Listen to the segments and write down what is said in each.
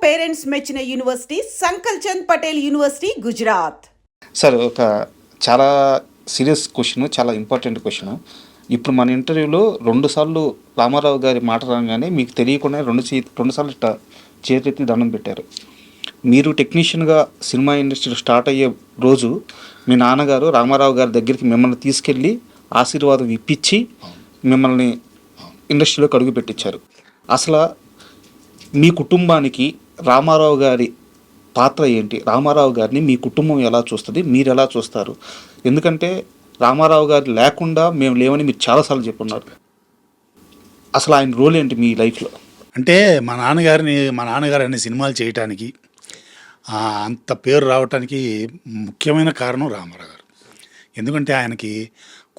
Parents మెచ్చిన university Sankalchand Patel university Gujarat. Sir ఒక చాలా సీరియస్ క్వశ్చన్, చాలా ఇంపార్టెంట్ క్వశ్చన్. ఇప్పుడు మన ఇంటర్వ్యూలో 2 సార్లు రామారావు గారి మాట రాగానే మీకు తెలియకుండా 2 సార్లు చేతులెత్తి దండం పెట్టారు. మీరు టెక్నీషియన్గా సినిమా ఇండస్ట్రీలో స్టార్ట్ అయ్యే రోజు మీ నాన్నగారు రామారావు గారి దగ్గరికి మిమ్మల్ని తీసుకెళ్ళి ఆశీర్వాదం ఇప్పించి మిమ్మల్ని ఇండస్ట్రీలోకి అడుగు పెట్టించారు. అసలు మీ కుటుంబానికి రామారావు గారి పాత్ర ఏంటి? రామారావు గారిని మీ కుటుంబం ఎలా చూస్తుంది, మీరు ఎలా చూస్తారు? ఎందుకంటే రామారావు గారు లేకుండా మేము లేవని మీరు చాలాసార్లు చెప్పున్నారు. అసలు ఆయన రోల్ ఏంటి మీ లైఫ్లో? అంటే మా నాన్నగారు అనే సినిమాలు చేయటానికి అంత పేరు రావటానికి ముఖ్యమైన కారణం రామారావు గారు. ఎందుకంటే ఆయనకి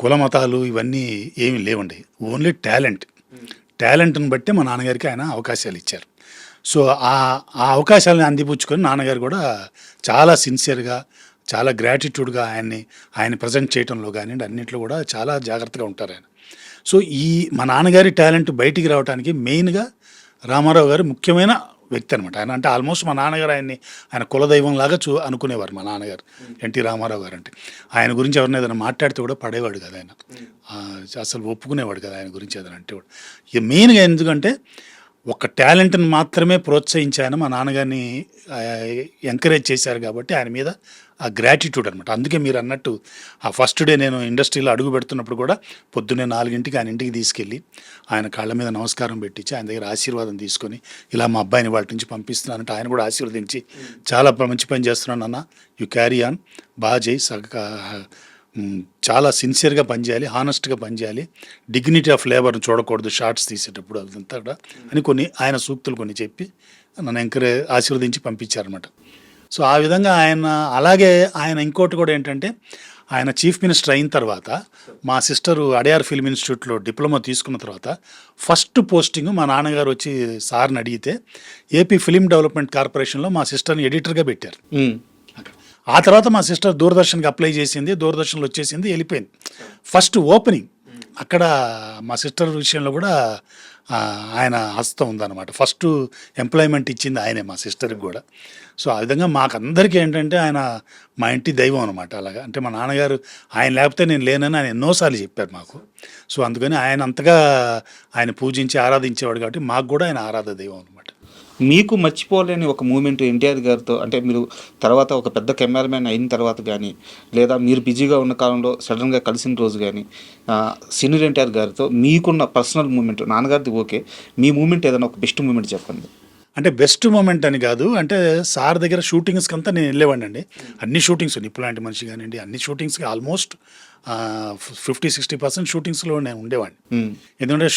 కుల మతాలు ఇవన్నీ ఏమీ లేవండి. ఓన్లీ టాలెంట్ని బట్టి మా నాన్నగారికి ఆయన అవకాశాలు ఇచ్చారు. సో ఆ అవకాశాలను అందిపుచ్చుకొని నాన్నగారు కూడా చాలా సిన్సియర్గా, చాలా గ్రాటిట్యూడ్గా ఆయన ప్రజెంట్ చేయడంలో కానివ్వండి అన్నింటిలో కూడా చాలా జాగ్రత్తగా ఉంటారు ఆయన. సో మా నాన్నగారి టాలెంట్ బయటికి రావడానికి మెయిన్గా రామారావు గారు ముఖ్యమైన వ్యక్తి అనమాట. ఆయన అంటే ఆల్మోస్ట్ మా నాన్నగారు ఆయన కులదైవంలాగా అనుకునేవారు మా నాన్నగారు. ఎన్టీ రామారావు గారు అంటే ఆయన గురించి ఎవరిని ఏదైనా మాట్లాడితే కూడా పడేవాడు కదా ఆయన, అసలు ఒప్పుకునేవాడు కదా ఆయన గురించి ఏదైనా అంటే కూడా. ఇక మెయిన్గా ఎందుకంటే ఒక టాలెంట్ని మాత్రమే ప్రోత్సహించి ఆయన మా నాన్నగారిని ఎంకరేజ్ చేశారు కాబట్టి ఆయన మీద ఆ గ్రాటిట్యూడ్ అనమాట. అందుకే మీరు అన్నట్టు ఆ ఫస్ట్ డే నేను ఇండస్ట్రీలో అడుగు పెడుతున్నప్పుడు కూడా పొద్దున్నే 4 ఆయన ఇంటికి తీసుకెళ్ళి ఆయన కాళ్ళ మీద నమస్కారం పెట్టించి ఆయన దగ్గర ఆశీర్వాదం తీసుకొని ఇలా మా అబ్బాయిని వాళ్ళ నుంచి పంపిస్తున్నానంటే ఆయన కూడా ఆశీర్వదించి చాలా మంచి పని చేస్తున్నాను అన్న, యు క్యారీ ఆన్, బాగా చేయి, చాలా సిన్సియర్గా పనిచేయాలి, హానెస్ట్గా పనిచేయాలి, డిగ్నిటీ ఆఫ్ లేబర్ని చూడకూడదు షార్ట్స్ తీసేటప్పుడు అదంతా కూడా అని ఆయన సూక్తులు కొన్ని చెప్పి నన్ను ఆశీర్వదించి పంపించారనమాట. సో ఆ విధంగా ఆయన ఇంకోటి కూడా ఏంటంటే ఆయన చీఫ్ మినిస్టర్ అయిన తర్వాత మా సిస్టరు అడయార్ ఫిల్మ్ ఇన్స్టిట్యూట్లో డిప్లొమా తీసుకున్న తర్వాత ఫస్ట్ పోస్టింగ్ మా నాన్నగారు వచ్చి సార్ని అడిగితే ఏపీ ఫిల్మ్ డెవలప్మెంట్ కార్పొరేషన్లో మా సిస్టర్ని ఎడిటర్గా పెట్టారు. ఆ తర్వాత మా సిస్టర్ దూరదర్శన్కి అప్లై చేసింది, దూరదర్శన్లో వచ్చేసింది, వెళ్ళిపోయింది. ఫస్ట్ ఓపెనింగ్ అక్కడ మా సిస్టర్ విషయంలో కూడా ఆయన హస్తం ఉందన్నమాట. ఫస్ట్ ఎంప్లాయ్మెంట్ ఇచ్చింది ఆయనే మా సిస్టర్కి కూడా. సో ఆ విధంగా మాకందరికీ ఏంటంటే ఆయన మా ఇంటి దైవం అనమాట. అలాగా అంటే మా నాన్నగారు ఆయన లేకపోతే నేను లేనని ఆయన ఎన్నోసార్లు చెప్పారు మాకు. సో అందుకని ఆయన పూజించి ఆరాధించేవాడు కాబట్టి మాకు కూడా ఆయన ఆరాధ దైవం అనమాట. మీకు మర్చిపోలేని ఒక మూమెంట్ ఎన్టీఆర్ గారితో, అంటే మీరు తర్వాత ఒక పెద్ద కెమెరామ్యాన్ అయిన తర్వాత కానీ, లేదా మీరు బిజీగా ఉన్న కాలంలో సడన్గా కలిసిన రోజు కానీ, సీనియర్ ఎన్టీఆర్ గారితో మీకున్న పర్సనల్ మూమెంట్, నాన్నగారిది ఓకే, మీ మూమెంట్ ఏదైనా ఒక బెస్ట్ మూమెంట్ చెప్పండి. అంటే బెస్ట్ మూమెంట్ అని కాదు, అంటే సార్ దగ్గర షూటింగ్స్కి అంతా నేను వెళ్ళేవాడిని అండి. అన్ని షూటింగ్స్ నిప్పు లాంటి మనిషి కానివ్వండి, అన్ని షూటింగ్స్కి ఆల్మోస్ట్ 50-60% షూటింగ్స్లో నేను ఉండేవాడిని. ఎందుకంటే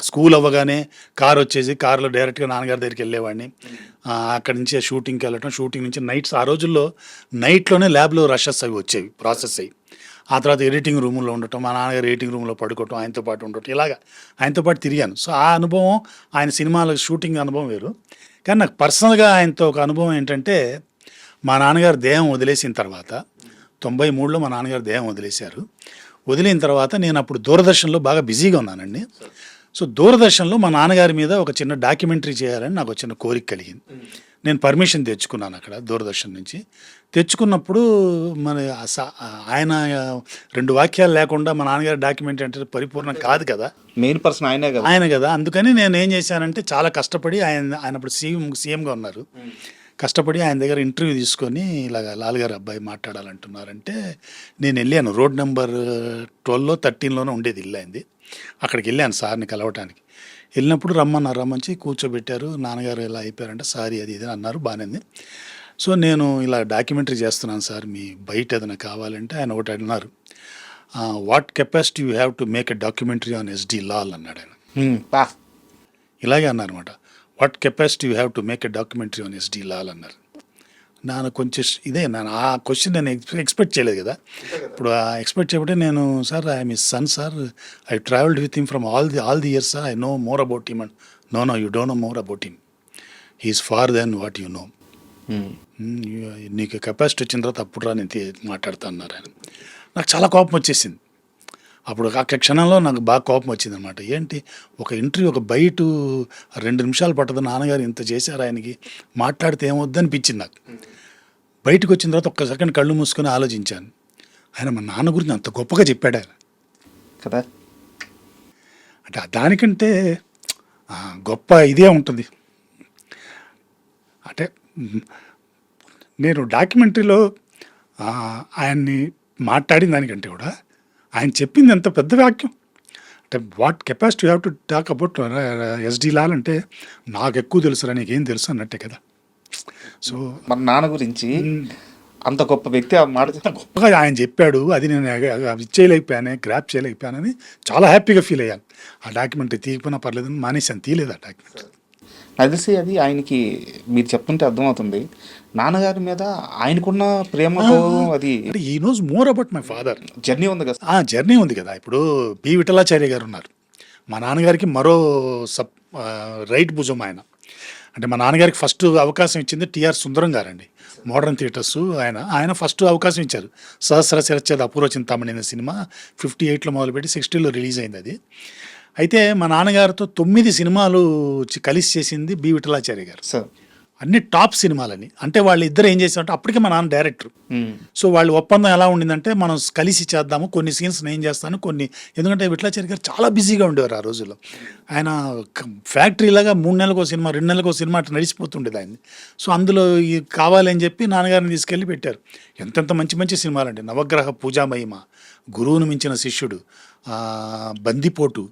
స్కూల్ అవ్వగానే కార్ వచ్చేసి కార్లో డైరెక్ట్గా నాన్నగారి దగ్గరికి వెళ్ళేవాడిని. అక్కడి నుంచి షూటింగ్కి వెళ్ళటం, షూటింగ్ నుంచి నైట్స్, ఆ రోజుల్లో నైట్లోనే ల్యాబ్లో రషెస్ అవి వచ్చేవి, ప్రాసెస్ అయ్యి. ఆ తర్వాత ఎడిటింగ్ రూమ్లో ఉండటం, మా నాన్నగారు ఎడిటింగ్ రూమ్లో పడుకోవటం, ఆయనతో పాటు ఉండటం, ఇలాగా ఆయనతో పాటు తిరిగాను. సో ఆ అనుభవం, ఆయన సినిమాల షూటింగ్ అనుభవం వేరు. కానీ నాకు పర్సనల్గా ఆయనతో ఒక అనుభవం ఏంటంటే, మా నాన్నగారు దేహం వదిలేసిన తర్వాత 93లో మా నాన్నగారు దేహం వదిలేశారు. వదిలిన తర్వాత నేను అప్పుడు దూరదర్శన్లో బాగా బిజీగా ఉన్నానండి. సో దూరదర్శన్లో మా నాన్నగారి మీద ఒక చిన్న డాక్యుమెంటరీ చేయాలని నాకు చిన్న కోరిక కలిగింది. నేను పర్మిషన్ తెచ్చుకున్నాను అక్కడ దూరదర్శన్ నుంచి. తెచ్చుకున్నప్పుడు ఆయన 2 వాక్యాలు లేకుండా మా నాన్నగారి డాక్యుమెంటరీ అంటే పరిపూర్ణం కాదు కదా, మెయిన్ పర్సన్ ఆయన కదా. అందుకని నేను ఏం చేశానంటే చాలా కష్టపడి ఆయన అప్పుడు సీఎంగా ఉన్నారు. కష్టపడి ఆయన దగ్గర ఇంటర్వ్యూ తీసుకొని ఇలాగ లాల్ అబ్బాయి మాట్లాడాలంటున్నారంటే నేను వెళ్ళాను. రోడ్ నెంబర్ 12లో 13లోనే ఉండేది ఇల్లు అయింది. అక్కడికి వెళ్ళాను సార్ని కలవటానికి. వెళ్ళినప్పుడు రమ్మని కూర్చోబెట్టారు. నాన్నగారు ఇలా అయిపోయారంటే సారీ అది ఇది అన్నారు, బాగానే ఉంది. సో నేను ఇలా డాక్యుమెంటరీ చేస్తున్నాను సార్, మీ బయట ఏదైనా కావాలంటే ఆయన ఒకటి అన్నారు, what capacity you have to make a documentary on SD Lal అన్నాడు ఆయన. ఇలాగే అన్నారన్నమాట, what capacity you have to make a documentary on SD Lal అన్నారు. నాన్న కొంచెం నేను ఆ క్వశ్చన్ నేను ఎక్స్పెక్ట్ చేయలేదు కదా. ఇప్పుడు ఎక్స్పెక్ట్ చేయబట్టే నేను, sir I'm his son sir, I travelled with him from all the years sir, I know more about him. And no you don't know more about him, he's far than what you know. నీకు capacity వచ్చిన తర్వాత అప్పుడు రా నేను మాట్లాడుతా అన్నారు ఆయన. నాకు చాలా కోపం వచ్చేసింది. అప్పుడు ఆ క్షణంలో నాకు బాగా కోపం వచ్చిందనమాట. ఏంటి ఒక ఇంటర్వ్యూ ఒక బయట 2 నిమిషాలు పట్టదు, నాన్నగారు ఇంత చేశారు ఆయనకి, మాట్లాడితే ఏమొద్దనిపించింది నాకు. బయటకు వచ్చిన తర్వాత ఒక్క సెకండ్ కళ్ళు మూసుకొని ఆలోచించాను, ఆయన మా నాన్న గురించి అంత గొప్పగా చెప్పాడు ఆయన కదా. అంటే దానికంటే గొప్ప ఇదే ఉంటుంది. అంటే నేను డాక్యుమెంటరీలో ఆయన్ని మాట్లాడిన దానికంటే కూడా ఆయన చెప్పింది ఎంత పెద్ద వాక్యం. అంటే what capacity you have to talk about SD Lal అంటే నాకు ఎక్కువ తెలుసురా నీకేం తెలుసు అన్నట్టే కదా. సో మన నాన్న గురించి అంత గొప్ప వ్యక్తి ఆ మాట గొప్పగా ఆయన చెప్పాడు, అది నేను ఇచ్చేయలేకపోయాను, గ్రాప్ చేయలేకపోయానని చాలా హ్యాపీగా ఫీల్ అయ్యాను. ఆ డాక్యుమెంటరీ తీయకపోయినా పర్లేదని మానేశాను, తీయలేదు ఆ డాక్యుమెంటరీ. నాకు తెలిసి అది ఆయనకి మీరు చెప్తుంటే అర్థమవుతుంది, నాన్నగారి మీద ఆయనకున్న ప్రేమ గౌరవం అది అంటే ఈ nose more about my father. Journey ఉంది కదా. జర్నీ ఉంది కదా. ఇప్పుడు పి విఠలాచార్య గారు ఉన్నారు, మా నాన్నగారికి మరో రైట్ భుజం ఆయన. అంటే మా నాన్నగారికి ఫస్ట్ అవకాశం ఇచ్చింది టిఆర్ సుందరం గారండి, మోడర్న్ థియేటర్స్. ఆయన ఫస్ట్ అవకాశం ఇచ్చారు. సహస్ర శిరచ్ఛేద అపూర్వ చింతామణి అనే సినిమా 58లో మొదలుపెట్టి 60లో రిలీజ్ అయింది అది. అయితే మా నాన్నగారితో 9 సినిమాలు కలిసి చేసింది బి విఠలాచార్య గారు. సార్ అన్ని టాప్ సినిమాలని. అంటే వాళ్ళు ఇద్దరు ఏం చేశారంటే, అప్పటికే మా నాన్న డైరెక్టర్. సో వాళ్ళ ఒప్పందం ఎలా ఉండిందంటే, మనం కలిసి చేద్దాము, కొన్ని సీన్స్ నేను చేస్తాను, కొన్ని. ఎందుకంటే విఠలాచార్య గారు చాలా బిజీగా ఉండేవారు ఆ రోజుల్లో. ఆయన ఫ్యాక్టరీలాగా 3 నెలలకు సినిమా, 2 నెలలకు సినిమా అట్లా నడిచిపోతుండేది ఆయన్ని. సో అందులో కావాలని చెప్పి నాన్నగారిని తీసుకెళ్ళి పెట్టారు. ఎంతెంత మంచి మంచి సినిమాలండి. నవగ్రహ పూజా మహిమ, గురువును మించిన శిష్యుడు, బందిపోటు,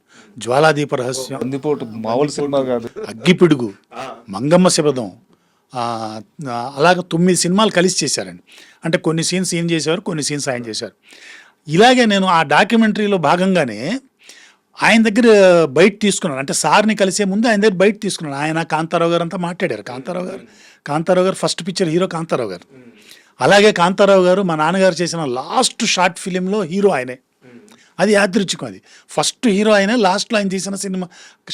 జ్వాలాదీప రహస్యం, బందిపోటు మామూలు సినిమా కాదు, అగ్గిపిడుగు, మంగమ్మ శబదం, అలాగ 9 సినిమాలు కలిసి చేశారండి. అంటే కొన్ని సీన్స్ ఏం చేశారు, కొన్ని సీన్స్ ఆయన చేశారు. ఇలాగే నేను ఆ డాక్యుమెంటరీలో భాగంగానే ఆయన దగ్గర బయట తీసుకున్నాను. అంటే సార్ని కలిసే ముందు ఆయన దగ్గర బయట తీసుకున్నాను. ఆయన కాంతారావు గారు అంతా మాట్లాడారు. కాంతారావు గారు ఫస్ట్ పిక్చర్ హీరో కాంతారావు గారు. అలాగే కాంతారావు గారు మా నాన్నగారు చేసిన లాస్ట్ షార్ట్ ఫిలింలో హీరో ఆయనే. అది యాదృచ్ఛికం. అది ఫస్ట్ హీరో ఆయనే, లాస్ట్లో ఆయన తీసిన సినిమా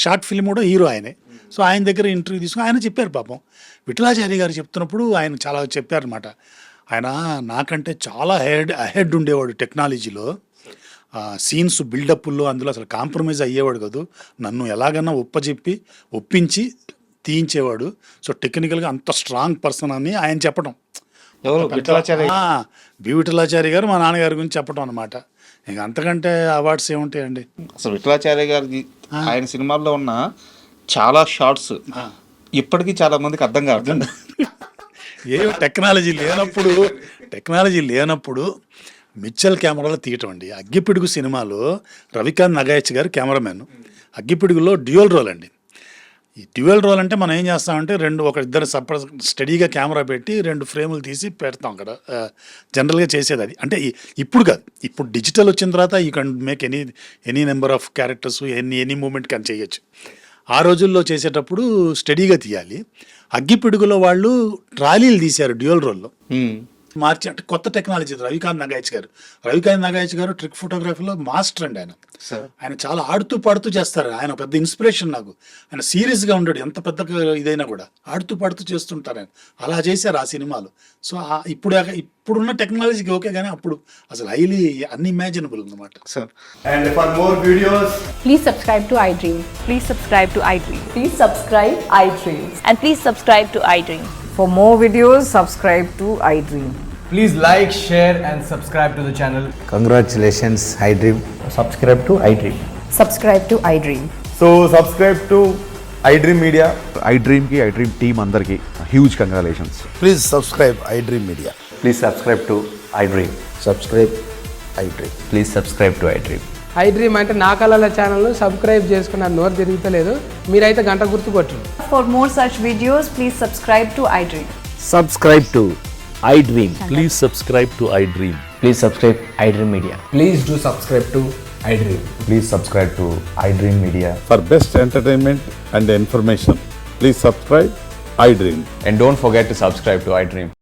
షార్ట్ ఫిల్మ్ కూడా హీరో ఆయనే. సో ఆయన దగ్గర ఇంటర్వ్యూ తీసుకుని ఆయన చెప్పారు. పాపం విఠలాచార్య గారు చెప్తున్నప్పుడు ఆయన చాలా చెప్పారనమాట. ఆయన నాకంటే చాలా అహెడ్ ఉండేవాడు టెక్నాలజీలో, సీన్స్ బిల్డప్లో, అందులో అసలు కాంప్రమైజ్ అయ్యేవాడు కాదు. నన్ను ఎలాగన్నా ఒప్పించి తీయించేవాడు. సో టెక్నికల్గా అంత స్ట్రాంగ్ పర్సన్ అని ఆయన చెప్పడం. ఎవరు? విఠలాచార్య. బి విఠలాచార్య గారు మా నాన్నగారి గురించి చెప్పడం అనమాట. ఇంక అంతకంటే అవార్డ్స్ ఏముంటాయండి. అసలు విఠలాచార్య గారి ఆయన సినిమాల్లో ఉన్న చాలా షార్ట్స్ ఇప్పటికీ చాలా మందికి అర్థం కావట్లేదు. టెక్నాలజీ లేనప్పుడు మిచ్చల్ కెమెరాలో తీయటం అండి. అగ్గిపిడుగు సినిమాలో రవికాంత్ నగాయచ్ గారు కెమెరామెన్. అగ్గిపిడుగులో డ్యూయల్ రోల్ అండి. ఈ డ్యూయల్ రోల్ అంటే మనం ఏం చేస్తామంటే ఇద్దరు స్టడీగా కెమెరా పెట్టి 2 ఫ్రేములు తీసి పెడతాం అక్కడ. జనరల్గా చేసేది అది. అంటే ఇప్పుడు కాదు, ఇప్పుడు డిజిటల్ వచ్చిన తర్వాత you can make any number of characters, any moment కానీ చేయొచ్చు. ఆ రోజుల్లో చేసేటప్పుడు స్టడీగా తీయాలి. అగ్గిపిడుగులో వాళ్ళు ట్రాలీలు తీశారు డ్యూయల్ రోల్లో. మార్చి అంటే కొత్త టెక్నాలజీ. రవికాంత్ నగాయచ్ గారు ట్రిక్ ఫోటోగ్రఫీలో మాస్టర్ అండి ఆయన. ఆయన చాలా ఆడుతూ పాడుతూ చేస్తారు. ఆయన పెద్ద ఇన్స్పిరేషన్ నాకు. ఆయన సీరియస్గా ఉండడు, ఎంత పెద్ద ఇదైనా కూడా ఆడుతూ పాడుతూ చేస్తుంటారు ఆయన. అలా చేశారు ఆ సినిమాలు. సో ఇప్పుడున్న టెక్నాలజీకి ఓకే, కానీ అప్పుడు అసలు హైలీ అన్ఇమాజినబుల్ అన్నమాట. And for more videos, Please subscribe to iDream. Please subscribe to iDream. Please subscribe iDream. And please subscribe to iDream. For more videos, subscribe to iDream. please like, share and subscribe to the channel. Congratulations, iDream. Subscribe to iDream. Subscribe to iDream. So subscribe to iDream Media. iDream ki iDream team andarki huge congratulations. Please subscribe iDream Media. Please subscribe to iDream. Subscribe iDream. Please subscribe to iDream. iDream అంటే నా కళల ఛానల్ను subscribe చేసుకున్న నోరు తిరుగుతలేదు, మీరైతే గంట గుర్తు కొట్టండి. For more such videos, please subscribe to iDream. Subscribe to iDream. Please subscribe to iDream. Please subscribe iDream Media. Please do subscribe to iDream. Please subscribe to iDream Media. For best entertainment and information, please subscribe iDream. And don't forget to subscribe to iDream.